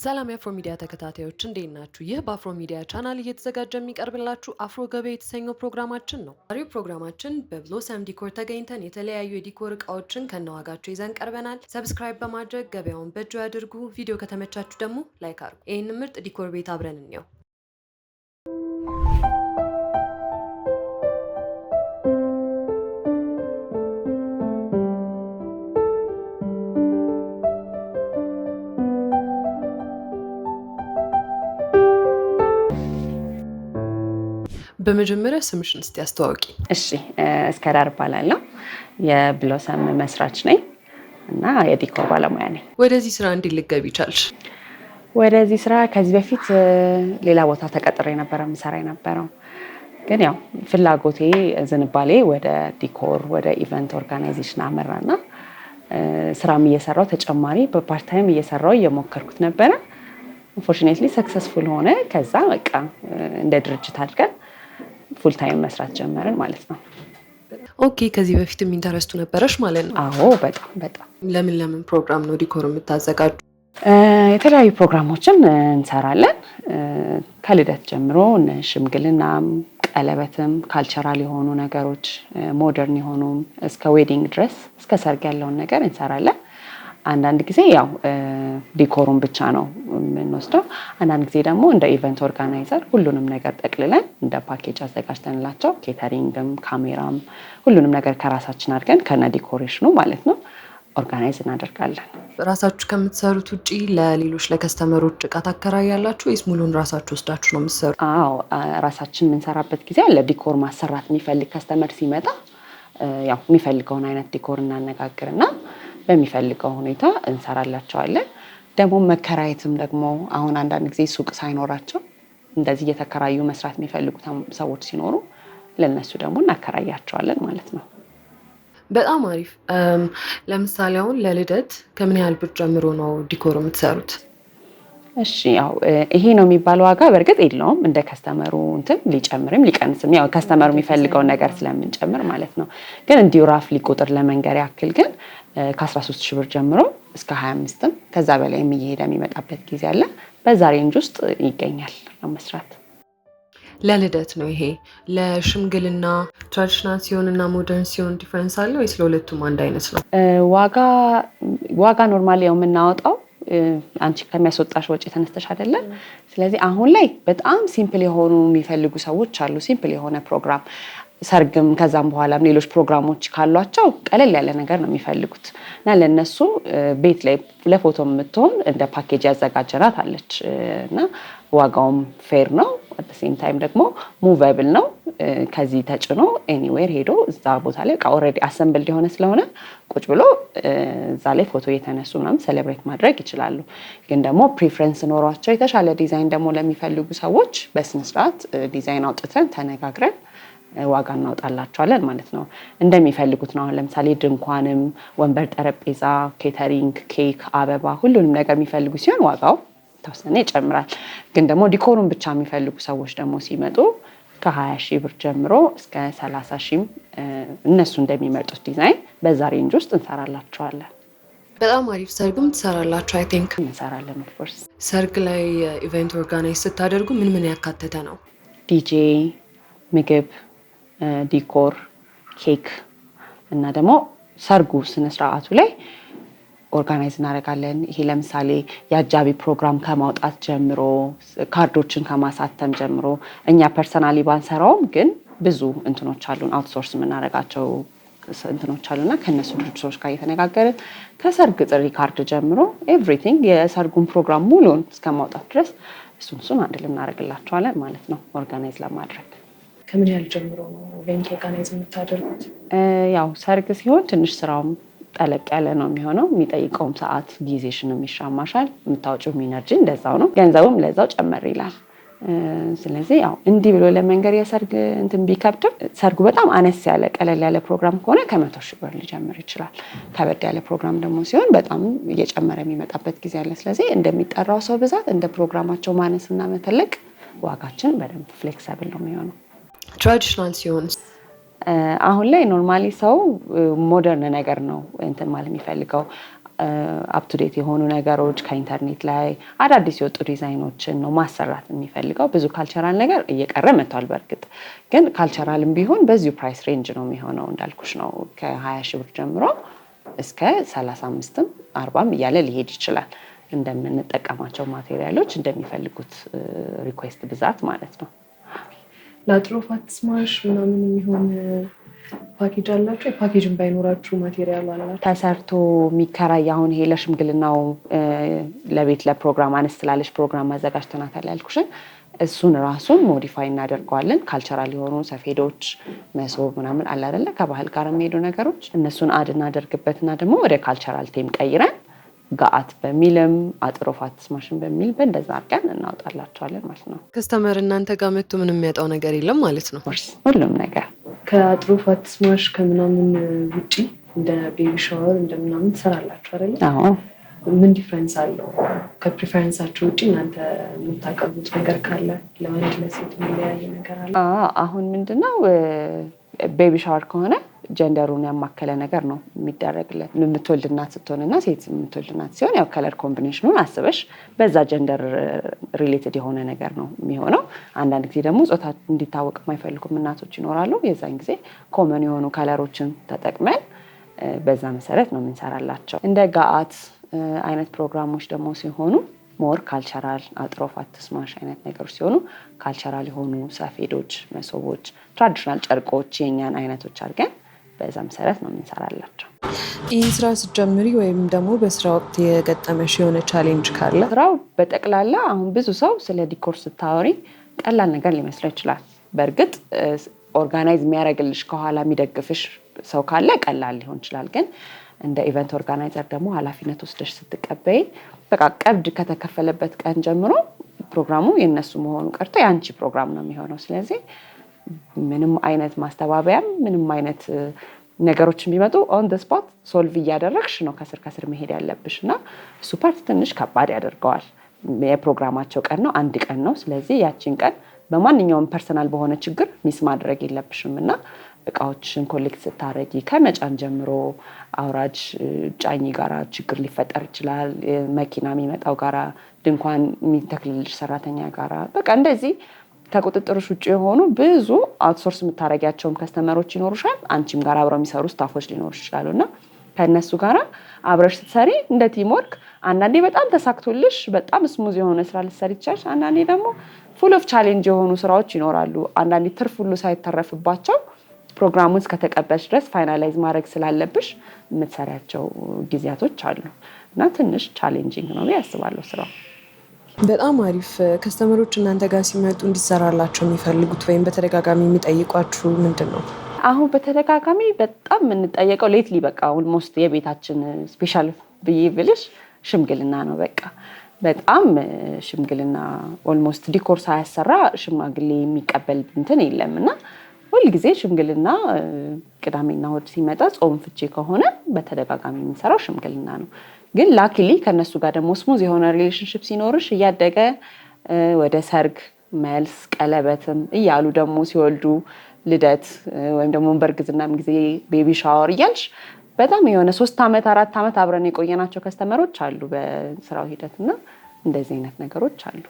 ሰላም የአፍሮ ሚዲያ ተከታታዮች እንዴት ናችሁ? ይህ በአፍሮ ሚዲያ ቻናል እየተዘጋጀ የሚቀርብላችሁ አፍሮ ገበያ የተሰኘው ፕሮግራማችን ነው። ዛሬው ፕሮግራማችን በብሎሰም ዲኮር ተገኝተን የተለያዩ የዲኮር እቃዎችን ከነዋጋቸው ይዘን ቀርበናል። ሰብስክራይብ በማድረግ ገበያውን በእጁ ያድርጉ። ቪዲዮ ከተመቻችሁ ደግሞ ላይክ አድርጉ። ይህንን ምርጥ ዲኮር ቤት አብረን እንየው። በመጀመሪያ ስምሽን እስቲ አስተዋውቂ። እሺ እስከዳር እባላለሁ። የብሎሰም መስራች ነኝ እና የዲኮር ባለሙያ ነኝ። ወደዚህ ስራ እንዴት ልትገቢ ቻልሽ? ወደዚህ ስራ ከዚህ በፊት ሌላ ቦታ ተቀጥሬ ነበረ የምሰራ የነበረው። ግን ያው ፍላጎቴ ዝንባሌ ወደ ዲኮር ወደ ኢቨንት ኦርጋናይዜሽን አመራና ስራም እየሰራው ተጨማሪ በፓርት ታይም እየሰራው እየሞከርኩት ነበረ። አንፎርቹኔትሊ ሰክሰስፉል ሆነ። ከዛ በቃ እንደ ድርጅት አድርገን ፉል ታይም መስራት ጀመርን ማለት ነው። ኦኬ፣ ከዚህ በፊትም ኢንተረስቱ ነበረሽ ማለት ነው? አዎ በጣም። ለምን ፕሮግራም ነው ዲኮር የምታዘጋጁ? የተለያዩ ፕሮግራሞችን እንሰራለን። ከልደት ጀምሮ ሽምግልናም፣ ቀለበትም፣ ካልቸራል የሆኑ ነገሮች ሞደርን የሆኑ እስከ ዌዲንግ ድረስ እስከ ሰርግ ያለውን ነገር እንሰራለን። አንዳንድ ጊዜ ያው ዲኮሩን ብቻ ነው የምንወስደው። አንዳንድ ጊዜ ደግሞ እንደ ኢቨንት ኦርጋናይዘር ሁሉንም ነገር ጠቅልለን እንደ ፓኬጅ አዘጋጅተንላቸው ኬተሪንግም፣ ካሜራም ሁሉንም ነገር ከራሳችን አድርገን ከነ ዲኮሬሽኑ ማለት ነው ኦርጋናይዝ እናደርጋለን። ራሳችሁ ከምትሰሩት ውጪ ለሌሎች ለከስተመሮች እቃ ታከራያላችሁ ወይስ ሙሉን ራሳችሁ ወስዳችሁ ነው የምትሰሩ? አዎ ራሳችን የምንሰራበት ጊዜ አለ። ዲኮር ማሰራት የሚፈልግ ከስተመር ሲመጣ ያው የሚፈልገውን አይነት ዲኮር እናነጋግርና በሚፈልገው ሁኔታ እንሰራላቸዋለን። ደግሞ መከራየትም ደግሞ አሁን አንዳንድ ጊዜ ሱቅ ሳይኖራቸው እንደዚህ እየተከራዩ መስራት የሚፈልጉ ሰዎች ሲኖሩ ለነሱ ደግሞ እናከራያቸዋለን ማለት ነው። በጣም አሪፍ። ለምሳሌ አሁን ለልደት ከምን ያህል ብር ጀምሮ ነው ዲኮር የምትሰሩት? እሺ ያው ይሄ ነው የሚባል ዋጋ በእርግጥ የለውም። እንደ ከስተመሩ እንትን ሊጨምርም ሊቀንስም ያው ከስተመሩ የሚፈልገው ነገር ስለምንጨምር ማለት ነው። ግን እንዲሁ ራፍሊ ቁጥር ለመንገር ያክል ግን ከ13 ሺህ ብር ጀምሮ እስከ 25ም ከዛ በላይ እየሄደ የሚመጣበት ጊዜ አለ። በዛ ሬንጅ ውስጥ ይገኛል መስራት። ለልደት ነው ይሄ? ለሽምግልና ትራዲሽናል ሲሆን እና ሞደርን ሲሆን ዲፈረንስ አለ ወይስ ለሁለቱም አንድ አይነት ነው? ዋጋ ኖርማሊ ያው የምናወጣው አንቺ ከሚያስወጣሽ ወጪ ተነስተሽ አይደለም። ስለዚህ አሁን ላይ በጣም ሲምፕል የሆኑ የሚፈልጉ ሰዎች አሉ። ሲምፕል የሆነ ፕሮግራም ሰርግም ከዛም በኋላም ሌሎች ፕሮግራሞች ካሏቸው ቀለል ያለ ነገር ነው የሚፈልጉት እና ለነሱ ቤት ላይ ለፎቶ የምትሆን እንደ ፓኬጅ ያዘጋጀናት አለች እና ዋጋውም ፌር ነው። አት ሴም ታይም ደግሞ ሙቨብል ነው። ከዚህ ተጭኖ ኤኒዌር ሄዶ እዛ ቦታ ላይ ኦልሬዲ አሰምብል የሆነ ስለሆነ ቁጭ ብሎ እዛ ላይ ፎቶ እየተነሱ ምናምን ሴሌብሬት ማድረግ ይችላሉ። ግን ደግሞ ፕሪፈረንስ ኖሯቸው የተሻለ ዲዛይን ደግሞ ለሚፈልጉ ሰዎች በስነስርዓት ዲዛይን አውጥተን ተነጋግረን ዋጋ እናውጣላቸዋለን ማለት ነው። እንደሚፈልጉት ነው። አሁን ለምሳሌ ድንኳንም፣ ወንበር፣ ጠረጴዛ፣ ኬተሪንግ፣ ኬክ፣ አበባ ሁሉንም ነገር የሚፈልጉ ሲሆን ዋጋው ተወሰነ ይጨምራል። ግን ደግሞ ዲኮሩን ብቻ የሚፈልጉ ሰዎች ደግሞ ሲመጡ ከ20 ሺህ ብር ጀምሮ እስከ 30 ሺህ እነሱ እንደሚመርጡት ዲዛይን በዛ ሬንጅ ውስጥ እንሰራላቸዋለን። በጣም አሪፍ። ሰርግም ትሰራላችሁ? አይ ቲንክ እንሰራለን። ኦፍ ኮርስ ሰርግ ላይ ኢቨንት ኦርጋናይዝ ስታደርጉ ምን ያካተተ ነው? ዲጄ፣ ምግብ፣ ዲኮር፣ ኬክ እና ደግሞ ሰርጉ ስነስርዓቱ ላይ ኦርጋናይዝ እናደርጋለን። ይሄ ለምሳሌ የአጃቢ ፕሮግራም ከማውጣት ጀምሮ ካርዶችን ከማሳተም ጀምሮ እኛ ፐርሰናሊ ባንሰራውም ግን ብዙ እንትኖች አሉን አውትሶርስ የምናደርጋቸው እንትኖች አሉና ከነሱ ድርጅቶች ጋር እየተነጋገርን ከሰርግ ጥሪ ካርድ ጀምሮ ኤቭሪቲንግ የሰርጉን ፕሮግራም ሙሉን እስከማውጣት ድረስ እሱን አንድ ልናደርግላቸዋለን ማለት ነው ኦርጋናይዝ ለማድረግ። ከምን ያህል ጀምሮ ነው ኢቨንት ኦርጋናይዝ የምታደርጉት? ያው ሰርግ ሲሆን ትንሽ ስራውም ጠለቅ ያለ ነው የሚሆነው። የሚጠይቀውም ሰዓት ጊዜሽንም ይሻማሻል። የምታወጪው ኢነርጂ እንደዛው ነው። ገንዘቡም ለዛው ጨመር ይላል። ስለዚህ ያው እንዲህ ብሎ ለመንገር የሰርግ እንትን ቢከብድም ሰርጉ በጣም አነስ ያለ ቀለል ያለ ፕሮግራም ከሆነ ከ100 ሺህ ብር ሊጀምር ይችላል። ከበድ ያለ ፕሮግራም ደግሞ ሲሆን በጣም እየጨመረ የሚመጣበት ጊዜ አለ። ስለዚህ እንደሚጠራው ሰው ብዛት እንደ ፕሮግራማቸው ማነስና መተለቅ ዋጋችን በደንብ ፍሌክሲብል ነው የሚሆነው። ትራዲሽናል ሲሆን አሁን ላይ ኖርማሊ ሰው ሞደርን ነገር ነው እንትን ማለት የሚፈልገው። አፕ ቱ ዴት የሆኑ ነገሮች ከኢንተርኔት ላይ አዳዲስ የወጡ ዲዛይኖችን ነው ማሰራት የሚፈልገው። ብዙ ካልቸራል ነገር እየቀረ መጥቷል። በእርግጥ ግን ካልቸራልም ቢሆን በዚሁ ፕራይስ ሬንጅ ነው የሚሆነው። እንዳልኩሽ ነው ከ20 ሺህ ብር ጀምሮ እስከ 35ም 40ም እያለ ሊሄድ ይችላል። እንደምንጠቀማቸው ማቴሪያሎች እንደሚፈልጉት ሪኩዌስት ብዛት ማለት ነው። ለአጥሮፋት ስማሽ ምናምን የሚሆን ፓኬጅ አላችሁ? የፓኬጅን ባይኖራችሁ ማቴሪያሉ አላችሁ? ተሰርቶ የሚከራይ አሁን ይሄ ለሽምግልናው ለቤት ለፕሮግራም አነስ ስላለሽ ፕሮግራም ማዘጋጅተናታል ያልኩሽን እሱን ራሱን ሞዲፋይ እናደርገዋለን። ካልቸራል የሆኑ ሰፌዶች፣ መሶብ ምናምን አለ አይደለ ከባህል ጋር የሚሄዱ ነገሮች እነሱን አድ እናደርግበትና ደግሞ ወደ ካልቸራል ቴም ቀይረን ጋአት በሚልም አጥሮፋት ስማሽን በሚል በእንደዛ አድርገን እናውጣላቸዋለን ማለት ነው። ከስተመር እናንተ ጋር መጥቶ ምንም የሚያጣው ነገር የለም ማለት ነው? ሁሉም ነገር ከአጥሮፋት ስማሽ ከምናምን ውጪ እንደ ቤቢ ሻወር እንደምናምን ትሰራላችሁ አይደለ? አዎ። ምን ዲፍረንስ አለው? ከፕሪፈረንሳችሁ ውጪ እናንተ የምታቀርቡት ነገር ካለ ለወንድ ለሴት የሚለያየ ነገር አለ? አሁን ምንድነው ቤቢ ሻወር ከሆነ ጀንደሩን ያማከለ ነገር ነው የሚደረግለት። የምትወልድ እናት ስትሆንና ሴት የምትወልድ እናት ሲሆን ያው ከለር ኮምቢኔሽኑን አስበሽ በዛ ጀንደር ሪሌትድ የሆነ ነገር ነው የሚሆነው። አንዳንድ ጊዜ ደግሞ ጾታ እንዲታወቅ የማይፈልጉም እናቶች ይኖራሉ። የዛን ጊዜ ኮመን የሆኑ ከለሮችን ተጠቅመን በዛ መሰረት ነው የምንሰራላቸው። እንደ ጋአት አይነት ፕሮግራሞች ደግሞ ሲሆኑ ሞር ካልቸራል አጥሮፋት ስማሽ አይነት ነገሮች ሲሆኑ ካልቸራል የሆኑ ሰፌዶች፣ መሶቦች፣ ትራዲሽናል ጨርቆች የኛን አይነቶች አድርገን በዛ መሰረት ነው የምንሰራላቸው። ይህ ስራ ስትጀምሪ ወይም ደግሞ በስራ ወቅት የገጠመሽ የሆነ ቻሌንጅ ካለ? ስራው በጠቅላላ አሁን ብዙ ሰው ስለ ዲኮር ስታወሪ ቀላል ነገር ሊመስለው ይችላል። በእርግጥ ኦርጋናይዝ የሚያደርግልሽ ከኋላ የሚደግፍሽ ሰው ካለ ቀላል ሊሆን ይችላል። ግን እንደ ኢቨንት ኦርጋናይዘር ደግሞ ኃላፊነት ወስደሽ ስትቀበይ በቃ ቀብድ ከተከፈለበት ቀን ጀምሮ ፕሮግራሙ የነሱ መሆኑ ቀርቶ የአንቺ ፕሮግራም ነው የሚሆነው። ስለዚህ ምንም አይነት ማስተባበያም ምንም አይነት ነገሮችን ቢመጡ ኦን ደ ስፖት ሶልቭ እያደረግሽ ነው ከስር ከስር መሄድ ያለብሽ እና እሱ ፓርት ትንሽ ከባድ ያደርገዋል። የፕሮግራማቸው ቀን ነው፣ አንድ ቀን ነው። ስለዚህ ያቺን ቀን በማንኛውም ፐርሰናል በሆነ ችግር ሚስ ማድረግ የለብሽም እና እቃዎችን ኮሌክት ስታረጊ ከመጫን ጀምሮ አውራጅ ጫኝ ጋራ ችግር ሊፈጠር ይችላል። መኪና የሚመጣው ጋራ፣ ድንኳን የሚተክልልሽ ሰራተኛ ጋራ በቃ እንደዚህ ከቁጥጥርሽ ውጭ የሆኑ ብዙ አውትሶርስ የምታረጊያቸውም ከስተመሮች ይኖሩሻል። አንቺም ጋር አብረው የሚሰሩ ስታፎች ሊኖሩ ይችላሉ እና ከእነሱ ጋራ አብረሽ ስትሰሪ እንደ ቲም ወርክ አንዳንዴ በጣም ተሳክቶልሽ በጣም ስሙዝ የሆነ ስራ ልትሰሪ ይችላል። አንዳንዴ ደግሞ ፉል ኦፍ ቻሌንጅ የሆኑ ስራዎች ይኖራሉ። አንዳንዴ ትርፍ ሁሉ ሳይተረፍባቸው ፕሮግራሙን እስከተቀበልሽ ድረስ ፋይናላይዝ ማድረግ ስላለብሽ የምትሰሪያቸው ጊዜያቶች አሉ እና ትንሽ ቻሌንጂንግ ነው ያስባለሁ ስራው። በጣም አሪፍ። ከስተመሮች እናንተ ጋር ሲመጡ እንዲሰራላቸው የሚፈልጉት ወይም በተደጋጋሚ የሚጠይቋችሁ ምንድን ነው? አሁን በተደጋጋሚ በጣም የምንጠየቀው ሌትሊ በቃ ኦልሞስት የቤታችን ስፔሻል ብዬ ብልሽ ሽምግልና ነው። በቃ በጣም ሽምግልና ኦልሞስት ዲኮር ሳያሰራ ሽማግሌ የሚቀበል እንትን የለም እና ሁልጊዜ ሽምግልና ቅዳሜና እሑድ ሲመጣ ጾም ፍቼ ከሆነ በተደጋጋሚ የምንሰራው ሽምግልና ነው። ግን ላኪሊ ከነሱ ጋር ደግሞ ስሙዝ የሆነ ሪሌሽንሽፕ ሲኖርሽ እያደገ ወደ ሰርግ፣ መልስ፣ ቀለበትም እያሉ ደግሞ ሲወልዱ ልደት ወይም ደግሞ በእርግዝናም ጊዜ ቤቢ ሻወር እያልሽ በጣም የሆነ 3 ዓመት 4 ዓመት አብረን የቆየናቸው ከስተመሮች አሉ በስራው ሂደትና እንደዚህ አይነት ነገሮች አሉ።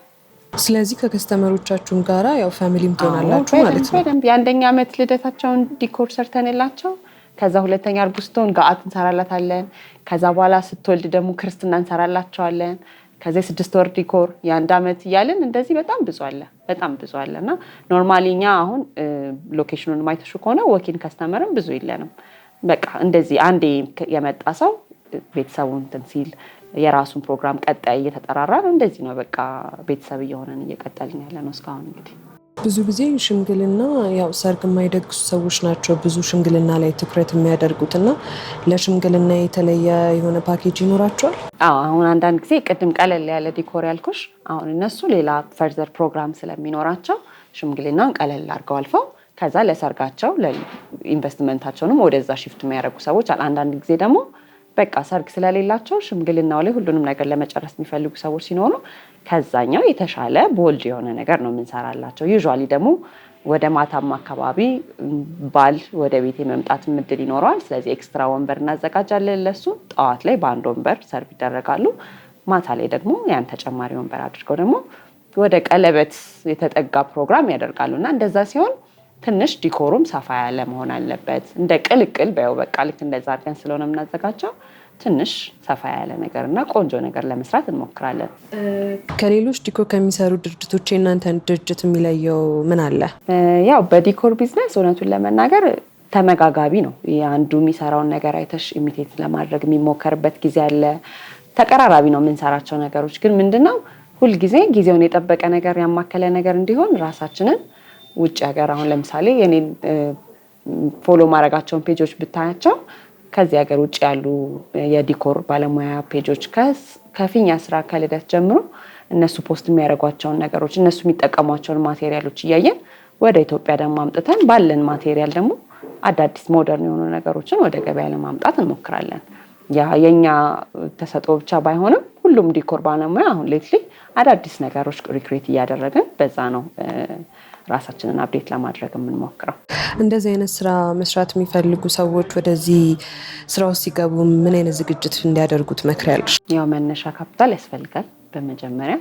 ስለዚህ ከከስተመሮቻችሁም ጋራ ያው ፋሚሊም ትሆናላችሁ ማለት ነው። በደንብ የአንደኛ ዓመት ልደታቸውን ዲኮር ሰርተንላቸው ከዛ ሁለተኛ እርጉዝቶን ጋአት እንሰራላታለን። ከዛ በኋላ ስትወልድ ደግሞ ክርስትና እንሰራላቸዋለን። ከዛ 6 ወር ዲኮር፣ የ1 ዓመት እያልን እንደዚህ በጣም ብዙ አለ እና ኖርማሊ እኛ አሁን ሎኬሽኑን ማይተሹ ከሆነ ወኪን ከስተመርም ብዙ የለንም። በቃ እንደዚህ አንዴ የመጣ ሰው ቤተሰቡን እንትን ሲል የራሱን ፕሮግራም ቀጣይ እየተጠራራ ነው። እንደዚህ ነው በቃ ቤተሰብ እየሆነን እየቀጠልን ያለ ነው እስካሁን። እንግዲህ ብዙ ጊዜ ሽምግልና ያው ሰርግ የማይደግሱ ሰዎች ናቸው ብዙ ሽምግልና ላይ ትኩረት የሚያደርጉት እና ለሽምግልና የተለየ የሆነ ፓኬጅ ይኖራቸዋል? አሁን አንዳንድ ጊዜ ቅድም ቀለል ያለ ዲኮር ያልኩሽ አሁን እነሱ ሌላ ፈርዘር ፕሮግራም ስለሚኖራቸው ሽምግልናን ቀለል አድርገው አልፈው ከዛ ለሰርጋቸው ለኢንቨስትመንታቸውንም ወደዛ ሽፍት የሚያደርጉ ሰዎች አሉ። አንዳንድ ጊዜ ደግሞ በቃ ሰርግ ስለሌላቸው ሽምግልናው ላይ ሁሉንም ነገር ለመጨረስ የሚፈልጉ ሰዎች ሲኖሩ ከዛኛው የተሻለ ቦልድ የሆነ ነገር ነው የምንሰራላቸው። ዩዥዋሊ ደግሞ ወደ ማታም አካባቢ ባል ወደ ቤት የመምጣት እድል ይኖረዋል። ስለዚህ ኤክስትራ ወንበር እናዘጋጃለን ለሱ። ጠዋት ላይ በአንድ ወንበር ሰርቭ ይደረጋሉ። ማታ ላይ ደግሞ ያን ተጨማሪ ወንበር አድርገው ደግሞ ወደ ቀለበት የተጠጋ ፕሮግራም ያደርጋሉ እና እንደዛ ሲሆን ትንሽ ዲኮሩም ሰፋ ያለ መሆን አለበት። እንደ ቅልቅል በያው በቃ ልክ እንደዛ አድርገን ስለሆነ የምናዘጋጀው ትንሽ ሰፋ ያለ ነገር እና ቆንጆ ነገር ለመስራት እንሞክራለን። ከሌሎች ዲኮር ከሚሰሩ ድርጅቶች የእናንተን ድርጅት የሚለየው ምን አለ? ያው በዲኮር ቢዝነስ እውነቱን ለመናገር ተመጋጋቢ ነው። አንዱ የሚሰራውን ነገር አይተሽ ኢሚቴት ለማድረግ የሚሞከርበት ጊዜ አለ። ተቀራራቢ ነው የምንሰራቸው ነገሮች። ግን ምንድነው ሁልጊዜ ጊዜውን የጠበቀ ነገር ያማከለ ነገር እንዲሆን ራሳችንን ውጭ ሀገር አሁን ለምሳሌ የኔን ፎሎ ማድረጋቸውን ፔጆች ብታያቸው ከዚህ ሀገር ውጭ ያሉ የዲኮር ባለሙያ ፔጆች ከፊኛ ስራ ከልደት ጀምሮ እነሱ ፖስት የሚያደርጓቸውን ነገሮች እነሱ የሚጠቀሟቸውን ማቴሪያሎች እያየን ወደ ኢትዮጵያ ደግሞ አምጥተን ባለን ማቴሪያል ደግሞ አዳዲስ ሞደርን የሆኑ ነገሮችን ወደ ገበያ ለማምጣት እንሞክራለን። ያ የኛ ተሰጥኦ ብቻ ባይሆንም ሁሉም ዲኮር ባለሙያ አሁን ሌትሊ አዳዲስ ነገሮች ሪክሬት እያደረግን በዛ ነው ራሳችንን አፕዴት ለማድረግ የምንሞክረው። እንደዚህ አይነት ስራ መስራት የሚፈልጉ ሰዎች ወደዚህ ስራ ውስጥ ሲገቡ ምን አይነት ዝግጅት እንዲያደርጉ ትመክሪያለሽ? ያው መነሻ ካፒታል ያስፈልጋል በመጀመሪያ።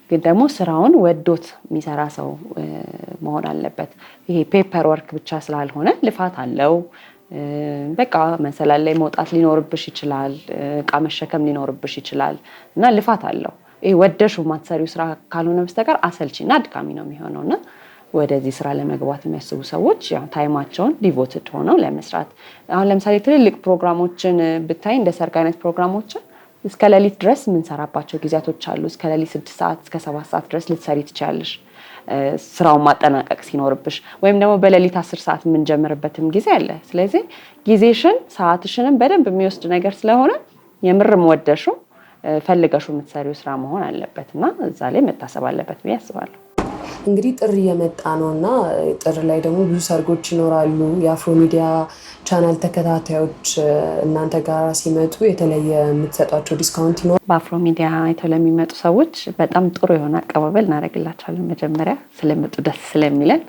ግን ደግሞ ስራውን ወዶት የሚሰራ ሰው መሆን አለበት። ይሄ ፔፐር ወርክ ብቻ ስላልሆነ ልፋት አለው። በቃ መሰላል ላይ መውጣት ሊኖርብሽ ይችላል፣ እቃ መሸከም ሊኖርብሽ ይችላል እና ልፋት አለው። ይሄ ወደሽው ማትሰሪው ስራ ካልሆነ በስተቀር አሰልቺና አድካሚ ነው የሚሆነውና ወደዚህ ስራ ለመግባት የሚያስቡ ሰዎች ያው ታይማቸውን ዲቮትድ ሆነው ለመስራት አሁን ለምሳሌ ትልልቅ ፕሮግራሞችን ብታይ እንደ ሰርግ አይነት ፕሮግራሞችን እስከ ሌሊት ድረስ የምንሰራባቸው ጊዜያቶች አሉ። እስከ ሌሊት 6 ሰዓት እስከ 7 ሰዓት ድረስ ልትሰሪ ትችያለሽ ስራውን ማጠናቀቅ ሲኖርብሽ፣ ወይም ደግሞ በሌሊት 10 ሰዓት የምንጀምርበትም ጊዜ አለ። ስለዚህ ጊዜሽን ሰዓትሽንም በደንብ የሚወስድ ነገር ስለሆነ የምርም ወደሽው ፈልገሽው የምትሰሪው ስራ መሆን አለበት እና እዛ ላይ መታሰብ አለበት ብዬ አስባለሁ። እንግዲህ ጥር እየመጣ ነው እና ጥር ላይ ደግሞ ብዙ ሰርጎች ይኖራሉ። የአፍሮ ሚዲያ ቻናል ተከታታዮች እናንተ ጋር ሲመጡ የተለየ የምትሰጧቸው ዲስካውንት ይኖራል? በአፍሮ ሚዲያ አይተው ለሚመጡ ሰዎች በጣም ጥሩ የሆነ አቀባበል እናደርግላቸዋለን። መጀመሪያ ስለመጡ ደስ ስለሚለን፣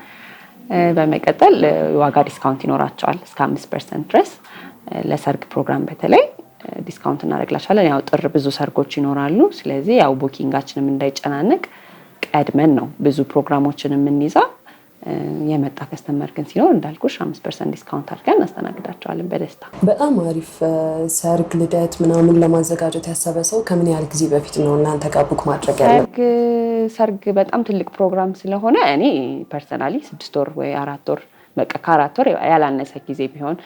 በመቀጠል ዋጋ ዲስካውንት ይኖራቸዋል እስከ 5% ድረስ ለሰርግ ፕሮግራም በተለይ ዲስካውንት እናደርግላቸዋለን። ያው ጥር ብዙ ሰርጎች ይኖራሉ። ስለዚህ ያው ቡኪንጋችንም እንዳይጨናነቅ ቀድመን ነው ብዙ ፕሮግራሞችን የምንይዘው። የመጣ ከስተመር ግን ሲኖር እንዳልኩሽ 5% ዲስካውንት አድርገን እናስተናግዳቸዋለን በደስታ። በጣም አሪፍ። ሰርግ፣ ልደት ምናምን ለማዘጋጀት ያሰበ ሰው ከምን ያህል ጊዜ በፊት ነው እናንተ ጋር ቡክ ማድረግ ያለው? ሰርግ በጣም ትልቅ ፕሮግራም ስለሆነ እኔ ፐርሰናሊ 6 ወር ወይ 4 ወር በቃ ከ4 ወር ያላነሰ ጊዜ ቢሆን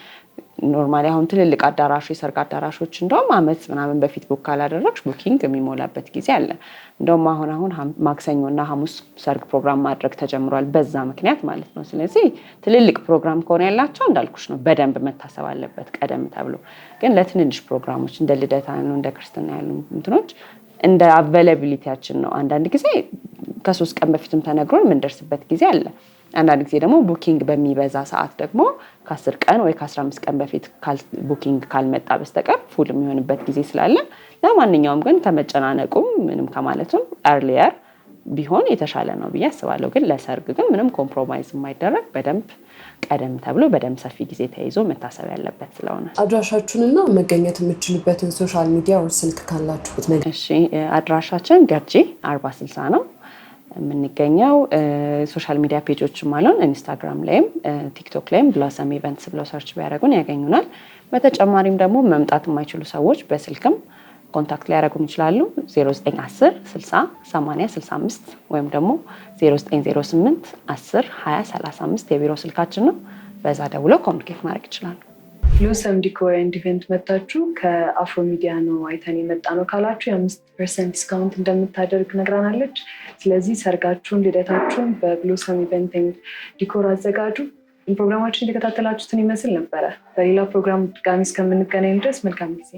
ኖርማሊ አሁን ትልልቅ አዳራሾች የሰርግ አዳራሾች እንደውም አመት ምናምን በፊት ቡክ ካላደረግሽ ቡኪንግ የሚሞላበት ጊዜ አለ። እንደውም አሁን ማክሰኞና ሐሙስ ሰርግ ፕሮግራም ማድረግ ተጀምሯል በዛ ምክንያት ማለት ነው። ስለዚህ ትልልቅ ፕሮግራም ከሆነ ያላቸው እንዳልኩሽ ነው በደንብ መታሰብ አለበት ቀደም ተብሎ። ግን ለትንንሽ ፕሮግራሞች እንደ ልደታ ያሉ እንደ ክርስትና ያሉ እንትኖች እንደ አቬይላቢሊቲያችን ነው። አንዳንድ ጊዜ ከ3 ቀን በፊትም ተነግሮን የምንደርስበት ጊዜ አለ። አንዳንድ ጊዜ ደግሞ ቡኪንግ በሚበዛ ሰዓት ደግሞ ከ10 ቀን ወይ ከ15 ቀን በፊት ቡኪንግ ካልመጣ በስተቀር ፉል የሚሆንበት ጊዜ ስላለ ለማንኛውም ግን ከመጨናነቁም ምንም ከማለቱም ኤርሊየር ቢሆን የተሻለ ነው ብዬ አስባለሁ። ግን ለሰርግ ግን ምንም ኮምፕሮማይዝ የማይደረግ በደንብ ቀደም ተብሎ በደንብ ሰፊ ጊዜ ተይዞ መታሰብ ያለበት ስለሆነ አድራሻችሁንና መገኘት የምትችሉበትን ሶሻል ሚዲያ ወይ ስልክ ካላችሁት ነገር? እሺ፣ አድራሻችን ገርጂ 4060 ነው የምንገኘው። ሶሻል ሚዲያ ፔጆችም አሉን። ኢንስታግራም ላይም ቲክቶክ ላይም ብሎሰም ኢቨንትስ ብለው ሰርች ቢያደርጉን ያገኙናል። በተጨማሪም ደግሞ መምጣት የማይችሉ ሰዎች በስልክም ኮንታክት ሊያደርጉን ይችላሉ። 0910 60 80 65 ወይም ደግሞ 0908 10 20 35 የቢሮ ስልካችን ነው። በዛ ደውለው ኮሚኒኬት ማድረግ ይችላሉ። ብሎሰም ዲኮር ኤንድ ኢቨንት መጣችሁ ከአፍሮ ሚዲያ ነው አይተን የመጣ ነው ካላችሁ የ5% ዲስካውንት እንደምታደርግ ነግራናለች። ስለዚህ ሰርጋችሁን፣ ልደታችሁን በብሎሰም ኢቨንት ኤንድ ዲኮር አዘጋጁ። ፕሮግራማችን የተከታተላችሁትን ይመስል ነበረ። በሌላ ፕሮግራም ድጋሚ እስከምንገናኝ ድረስ መልካም ጊዜ